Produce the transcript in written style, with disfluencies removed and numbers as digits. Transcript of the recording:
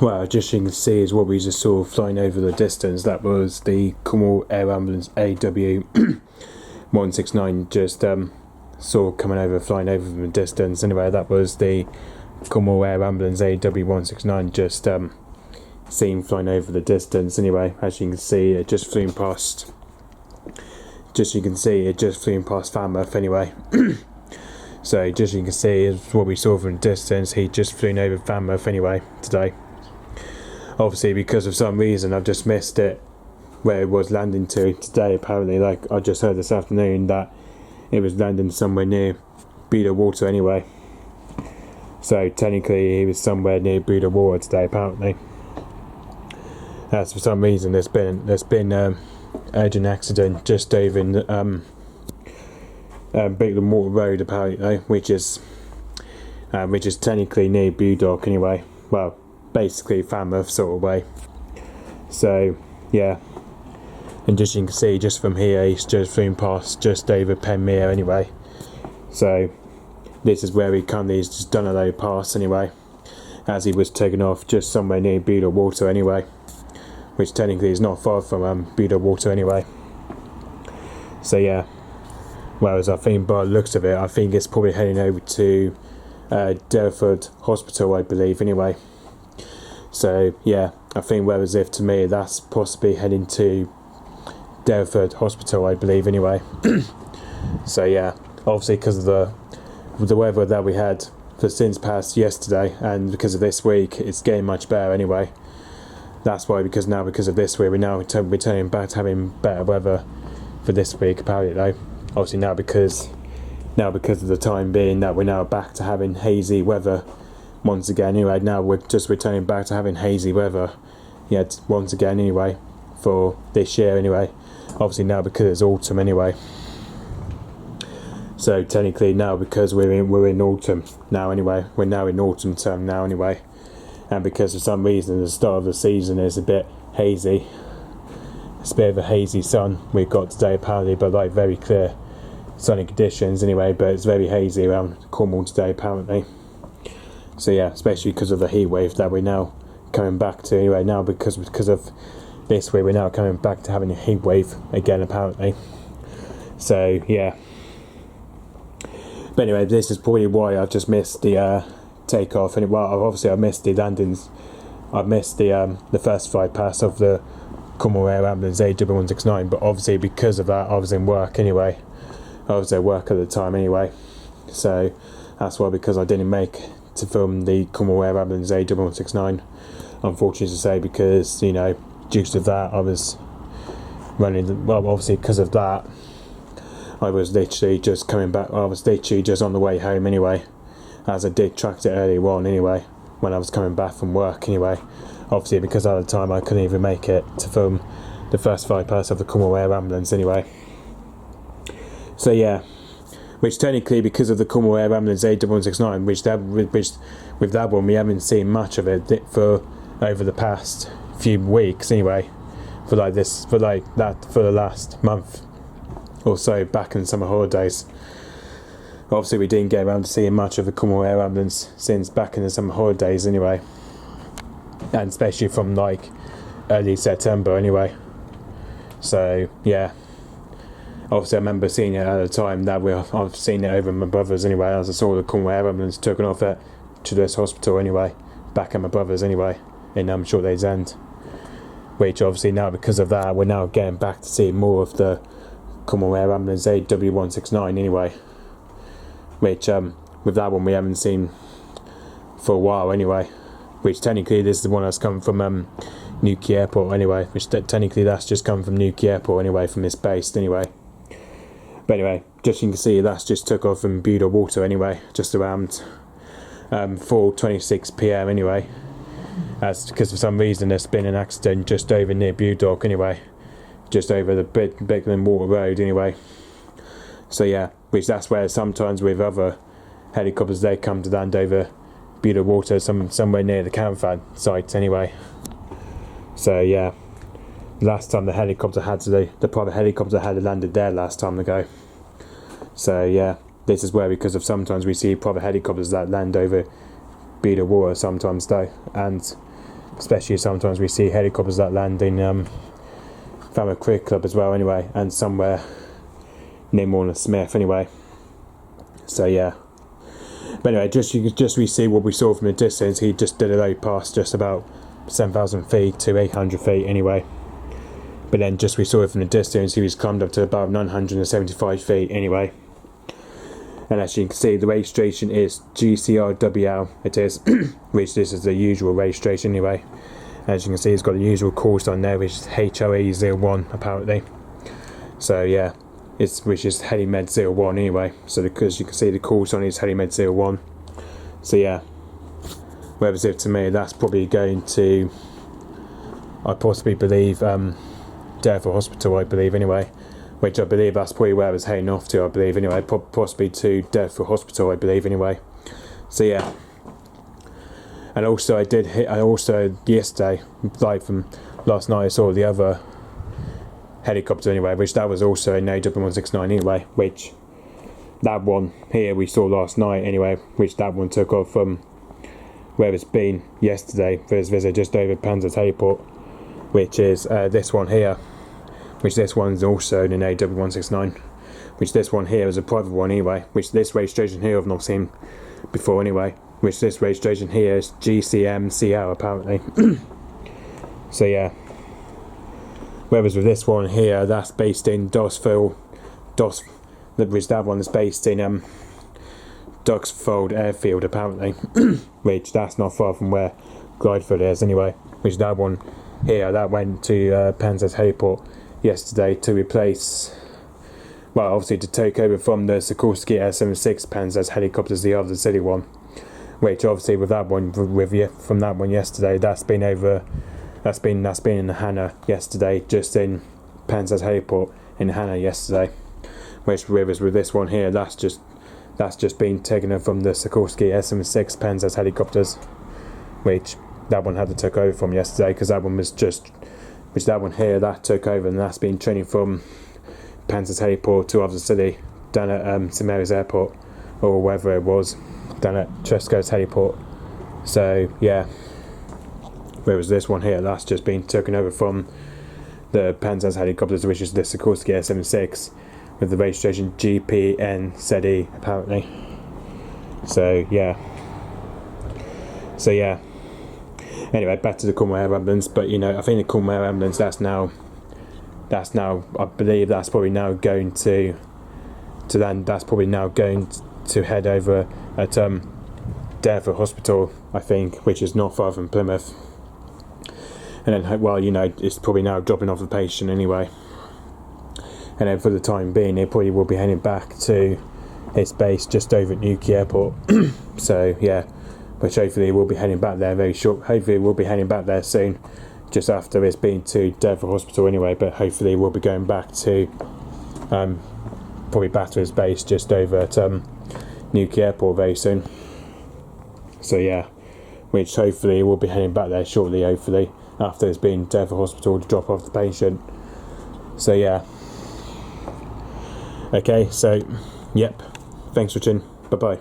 well, just you can see is what we just saw flying over the distance. That was the Cornwall Air Ambulance AW169 just saw coming over, flying over from the distance. Anyway, that was the Cornwall Air Ambulance AW169 just seen flying over the distance. Anyway, as you can see, it just flew past. Just you can see, it just flew past Falmouth. Anyway. So just you can see is what we saw from the distance. He just flew over Falmouth anyway today. Obviously, because of some reason I've just missed it where it was landing to today. Apparently, like I just heard this afternoon that it was landing somewhere near Buda Water anyway. So technically he was somewhere near Buda Water today apparently. As for some reason there's been urgent accident just over in Bigland Water Road apparently, which is technically near Budok anyway. Well, basically Falmouth sort of way. So yeah, and just you can see just from here he's just flown past just over Penmere anyway. So this is where he's just done a low pass anyway, as he was taken off just somewhere near Buda Water anyway, which technically is not far from Buda Water anyway. So yeah, whereas I think by the looks of it, I think it's probably heading over to Derriford Hospital, I believe anyway. So yeah, I think whereas if to me that's possibly heading to Derriford Hospital, I believe anyway. So yeah, obviously because of the weather that we had for since past yesterday, and because of this week it's getting much better anyway. That's why, because of this week we're now returning back to having better weather for this week apparently. Obviously now because of the time being that we're now back to having hazy weather once again anyway. Now we're just returning back to having hazy weather yet once again anyway for this year anyway. Obviously now because it's autumn anyway. So technically now because we're in autumn now anyway. We're now in autumn term now anyway. And because for some reason the start of the season is a bit hazy. It's a bit of a hazy sun we've got today apparently, but like very clear sunny conditions anyway, but it's very hazy around Cornwall today apparently. So yeah, especially because of the heat wave that we're now coming back to anyway. Now because of this week we're now coming back to having a heat wave again apparently. So yeah. But anyway, this is probably why I just missed the takeoff. And well, obviously I missed the landings. I missed the first flight pass of the Cornwall Air Ambulance AW169. But obviously because of that, I was in work anyway. I was at work at the time anyway. So that's why, because I didn't make to film the Cornwall Air Ambulance AW169. Unfortunately to say, because you know, due to that, I was running. Well, obviously because of that, I was literally just coming back. I was literally just on the way home anyway, as I did track it earlier on anyway, when I was coming back from work anyway. Obviously because at the time I couldn't even make it to film the first flight pass of the Cornwall Air Ambulance anyway. So yeah, which technically because of the Cornwall Air Ambulance AW169, which with that one we haven't seen much of it for over the past few weeks anyway, for the last month or so back in summer holidays. Obviously we didn't get around to seeing much of the Cornwall Air Ambulance since back in the summer holidays anyway, and especially from like early September anyway. So yeah, obviously I remember seeing it at the time that I've seen it over at my brother's anyway, as I saw the Cornwall Air Ambulance taken off at Children's Hospital anyway, back at my brother's anyway, in Short Days End. Which obviously now because of that we're now getting back to see more of the Cornwall Air Ambulance AW169 anyway. Which with that one we haven't seen for a while anyway. Which technically this is the one that's come from Newquay Airport anyway. Which technically that's just come from Newquay Airport anyway, from this base anyway. But anyway, just you can see that's just took off from Buda Water anyway, just around 4:26 PM anyway. That's because for some reason there's been an accident just over near Budok anyway, just over the Bigland Water Road anyway. So yeah, which that's where sometimes with other helicopters they come to land over Buda Water, somewhere near the caravan site anyway. So yeah, last time the private helicopter had landed there last time ago. So yeah, this is where, because of sometimes we see private helicopters that land over Buda Water sometimes though, and especially sometimes we see helicopters that land in Falmouth Cricket Club as well anyway, and somewhere near Morland Smith anyway. So yeah, but anyway, just we see what we saw from a distance. He just did a low pass just about 7,000 feet to 800 feet anyway, but then just we saw it from the distance, he was climbed up to about 975 feet anyway. And as you can see, the registration is G-CRWL, it is, which this is the usual registration anyway. As you can see, it's got the usual course on there, which is HLE01 apparently. So yeah, which is HeliMed 01 anyway. So because you can see the course on it is HeliMed 01. So yeah, whereas if to me, that's probably going to, I possibly believe, Derford Hospital, I believe anyway. Which I believe that's probably where I was heading off to, I believe anyway, possibly to Derford Hospital, I believe anyway. So yeah, and also I also yesterday, like from last night, I saw the other helicopter anyway, which that was also an AW169 anyway, which that one here we saw last night anyway, which that one took off from where it's been yesterday for his visit just over Panzer's Heliport, which is this one here. Which this one's also an AW169, which this one here is a private one anyway, which this registration here I've not seen before anyway, which this registration here is G-CRWL apparently. So yeah, whereas with this one here, that's based in which that one is based in Duxfold Airfield apparently, which that's not far from where Glideford is anyway, which that one here, that went to Panzer's Heliport yesterday to replace, well, obviously to take over from the Sikorsky S-76 Panzer's helicopters, the other city one, which obviously with that one, from that one yesterday, that's been in Hannah yesterday, just in Panzer's Heliport in Hannah yesterday, which with this one here, that's just been taken over from the Sikorsky S-76 Panzer's helicopters, which that one had to take over from yesterday, because that one was just, which that one here, that took over, and that's been training from Panzer's Heliport to other city, down at St Mary's Airport, or wherever it was, down at Tresco's Heliport. So yeah, whereas this one here, that's just been taken over from the Panzer's helicopters, which is the Sikorsky S-76, with the registration GPN-ZE apparently. So yeah. Anyway, back to the Cornwall Air Ambulance, but you know, I think the Cornwall Air Ambulance, that's now, I believe that's probably now going to land, that's probably now going to head over at Derford Hospital, I think, which is not far from Plymouth. And then, well, you know, it's probably now dropping off the patient anyway. And then for the time being, it probably will be heading back to its base just over at Newquay Airport. So yeah, which hopefully we'll be heading back there very short. Hopefully we'll be heading back there soon, just after it's been to Derford Hospital anyway. But hopefully we'll be going back to, probably back to his base just over at Newquay Airport very soon. So yeah, which hopefully we'll be heading back there shortly. Hopefully after it's been Derford Hospital to drop off the patient. So yeah. Okay. So, yep. Thanks for watching. Bye bye.